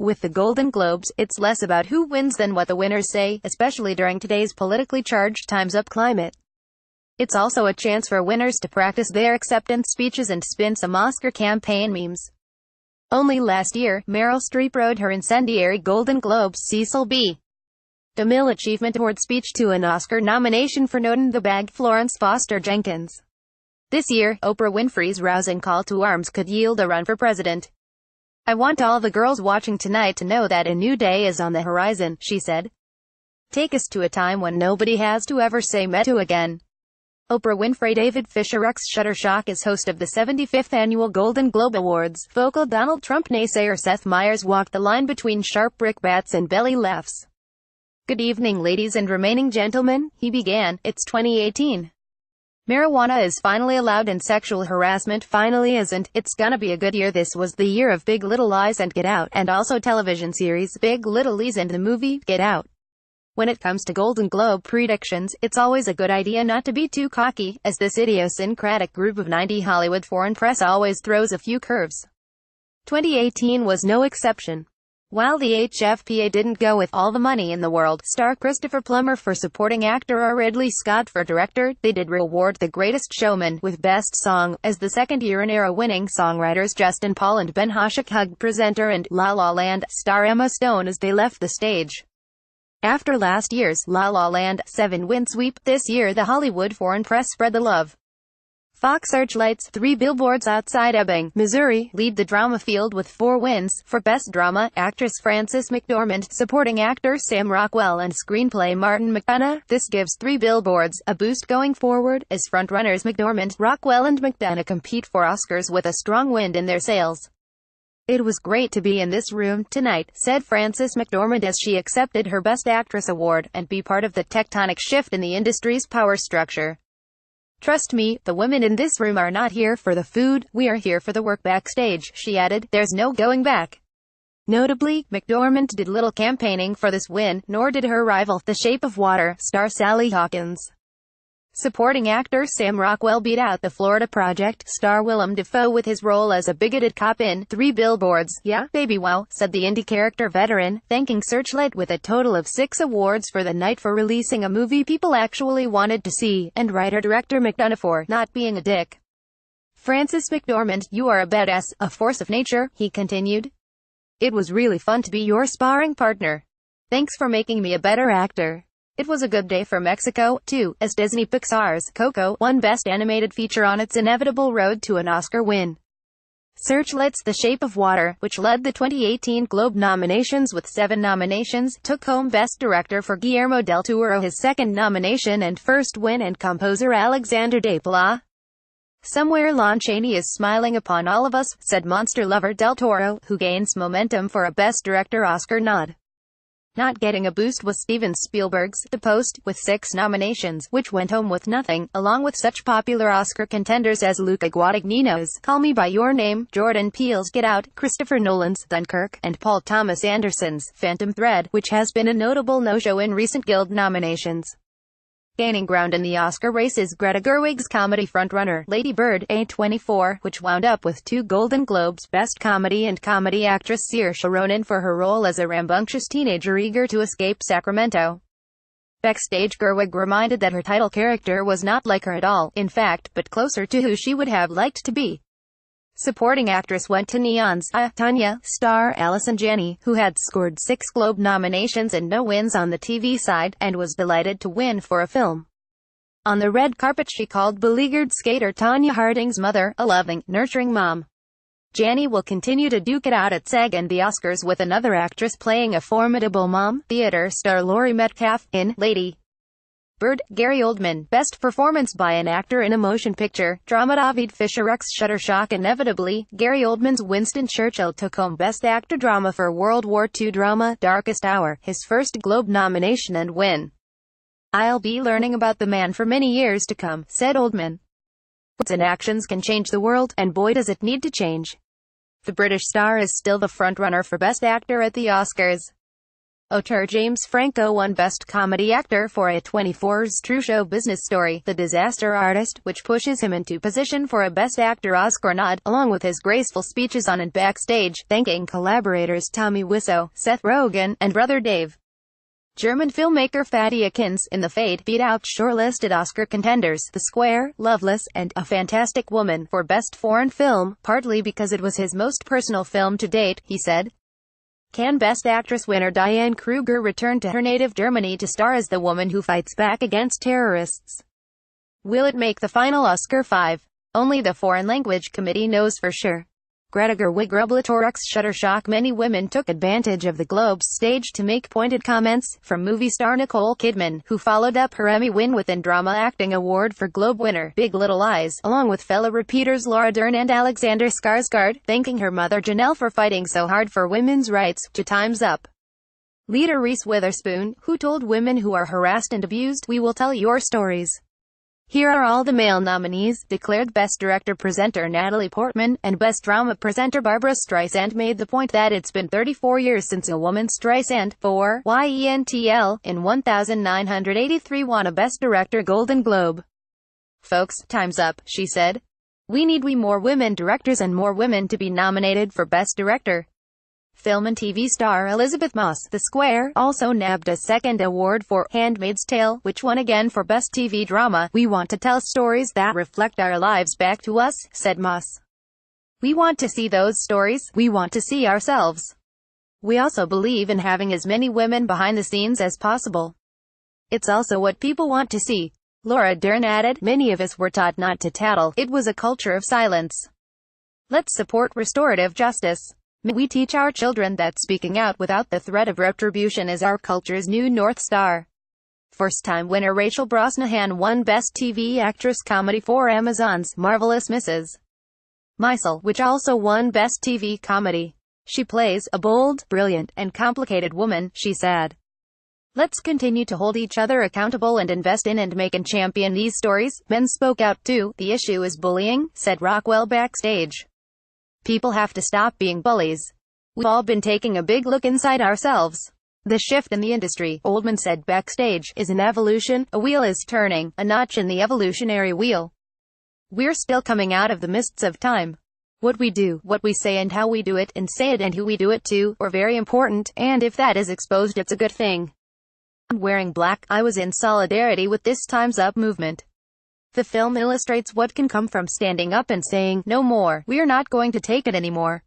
With the Golden Globes, it's less about who wins than what the winners say, especially during today's politically charged Time's Up climate. It's also a chance for winners to practice their acceptance speeches and spin some Oscar campaign memes. Only last year, Meryl Streep wrote her incendiary Golden Globes Cecil B. DeMille Achievement Award speech to an Oscar nomination for Noten the Bag Florence Foster Jenkins. This year, Oprah Winfrey's rousing call to arms could yield a run for president. "I want all the girls watching tonight to know that a new day is on the horizon," she said. "Take us to a time when nobody has to ever say me too again." Oprah Winfrey. David Fisher X Shutterstock is host of the 75th Annual Golden Globe Awards. Vocal Donald Trump naysayer Seth Meyers walked the line between sharp brickbats and belly laughs. "Good evening, ladies and remaining gentlemen," he began. "It's 2018. Marijuana is finally allowed and sexual harassment finally isn't. It's gonna be a good year. This was the year of Big Little Lies and Get Out, and also television series Big Little Lies and the movie Get Out. When it comes to Golden Globe predictions, it's always a good idea not to be too cocky, as this idiosyncratic group of 90 Hollywood foreign press always throws a few curves. 2018 was no exception. While the HFPA didn't go with all the money in the world, star Christopher Plummer for supporting actor or Ridley Scott for director, they did reward The Greatest Showman with Best Song, as the second year in era-winning songwriters Justin Paul and Ben Hoshak hugged presenter and La La Land star Emma Stone as they left the stage. After last year's La La Land 7-win sweep, this year the Hollywood foreign press spread the love. Fox Searchlight's 3 Billboards Outside Ebbing, Missouri, lead the drama field with 4 wins. For Best Drama, actress Frances McDormand, supporting actor Sam Rockwell and screenplay Martin McDonagh. This gives 3 Billboards a boost going forward, as frontrunners McDormand, Rockwell and McDonagh compete for Oscars with a strong wind in their sails. "It was great to be in this room tonight," said Frances McDormand as she accepted her Best Actress award, "and be part of the tectonic shift in the industry's power structure. Trust me, the women in this room are not here for the food, we are here for the work backstage," she added. "There's no going back." Notably, McDormand did little campaigning for this win, nor did her rival, The Shape of Water star Sally Hawkins. Supporting actor Sam Rockwell beat out The Florida Project star Willem Dafoe with his role as a bigoted cop in 3 Billboards. "Yeah, baby wow," said the indie character veteran, thanking Searchlight with a total of 6 awards for the night for releasing a movie people actually wanted to see, and writer-director McDonagh for not being a dick. "Frances McDormand, you are a badass, a force of nature," he continued. "It was really fun to be your sparring partner. Thanks for making me a better actor. It was a good day for Mexico, too, as Disney Pixar's Coco won Best Animated Feature on its inevitable road to an Oscar win." Searchlight's The Shape of Water, which led the 2018 Globe nominations with 7 nominations, took home Best Director for Guillermo del Toro, his second nomination and first win, and composer Alexander Desplat. "Somewhere Lon Chaney is smiling upon all of us," said monster lover del Toro, who gains momentum for a Best Director Oscar nod. Not getting a boost was Steven Spielberg's The Post, with 6 nominations, which went home with nothing, along with such popular Oscar contenders as Luca Guadagnino's Call Me By Your Name, Jordan Peele's Get Out, Christopher Nolan's Dunkirk, and Paul Thomas Anderson's Phantom Thread, which has been a notable no-show in recent Guild nominations. Gaining ground in the Oscar race is Greta Gerwig's comedy frontrunner, Lady Bird, A24, which wound up with 2 Golden Globes, Best Comedy and Comedy Actress Saoirse Ronan for her role as a rambunctious teenager eager to escape Sacramento. Backstage, Gerwig reminded that her title character was not like her at all, in fact, but closer to who she would have liked to be. Supporting actress went to Neon's I, Tonya star Allison Janney, who had scored 6 Globe nominations and no wins on the TV side, and was delighted to win for a film. On the red carpet she called beleaguered skater Tonya Harding's mother, a loving, nurturing mom. Janney will continue to duke it out at SAG and the Oscars with another actress playing a formidable mom, theater star Laurie Metcalf, in Lady Bird. Gary Oldman, Best Performance by an Actor in a Motion Picture, Drama. David Fisher X Shutterstock. Inevitably, Gary Oldman's Winston Churchill took home Best Actor Drama for World War II drama, Darkest Hour, his first Globe nomination and win. "I'll be learning about the man for many years to come," said Oldman. "Words and actions can change the world, and boy does it need to change." The British star is still the frontrunner for Best Actor at the Oscars. Auteur James Franco won Best Comedy Actor for A24's True Show Business Story, The Disaster Artist, which pushes him into position for a Best Actor Oscar nod, along with his graceful speeches on and backstage, thanking collaborators Tommy Wiseau, Seth Rogen, and brother Dave. German filmmaker Fatih Akins, in The Fade, beat out shortlisted Oscar contenders, The Square, Loveless, and A Fantastic Woman, for Best Foreign Film, partly because it was his most personal film to date, he said. Can Best Actress winner Diane Kruger return to her native Germany to star as the woman who fights back against terrorists? Will it make the final Oscar 5? Only the Foreign Language Committee knows for sure. Greta Gerwig Shutterstock's Shutterstock. Many women took advantage of the Globe's stage to make pointed comments, from movie star Nicole Kidman, who followed up her Emmy win with an Drama Acting Award for Globe winner Big Little Lies, along with fellow repeaters Laura Dern and Alexander Skarsgård, thanking her mother Janelle for fighting so hard for women's rights, to Time's Up. Leader Reese Witherspoon, who told women who are harassed and abused, "We will tell your stories." Here are all the male nominees, declared Best Director presenter Natalie Portman, and Best Drama presenter Barbra Streisand made the point that it's been 34 years since a woman Streisand, for YENTL, in 1983 won a Best Director Golden Globe. "Folks, time's up," she said. We need more women directors and more women to be nominated for Best Director." Film and TV star Elizabeth Moss, The Square, also nabbed a second award for Handmaid's Tale, which won again for Best TV Drama. "We want to tell stories that reflect our lives back to us," said Moss. "We want to see those stories. We want to see ourselves. We also believe in having as many women behind the scenes as possible. It's also what people want to see." Laura Dern added, "Many of us were taught not to tattle. It was a culture of silence. Let's support restorative justice. We teach our children that speaking out without the threat of retribution is our culture's new North Star." First-time winner Rachel Brosnahan won Best TV Actress Comedy for Amazon's Marvelous Mrs. Maisel, which also won Best TV Comedy. She plays a bold, brilliant, and complicated woman, she said. "Let's continue to hold each other accountable and invest in and make and champion these stories." Men spoke out too. "The issue is bullying," said Rockwell backstage. "People have to stop being bullies. We've all been taking a big look inside ourselves. The shift in the industry," Oldman said backstage, "is an evolution. A wheel is turning, a notch in the evolutionary wheel. We're still coming out of the mists of time. What we do, what we say and how we do it, and say it and who we do it to, are very important, and if that is exposed, it's a good thing. I'm wearing black. I was in solidarity with this Time's Up movement." The film illustrates what can come from standing up and saying, "No more. We're not going to take it anymore."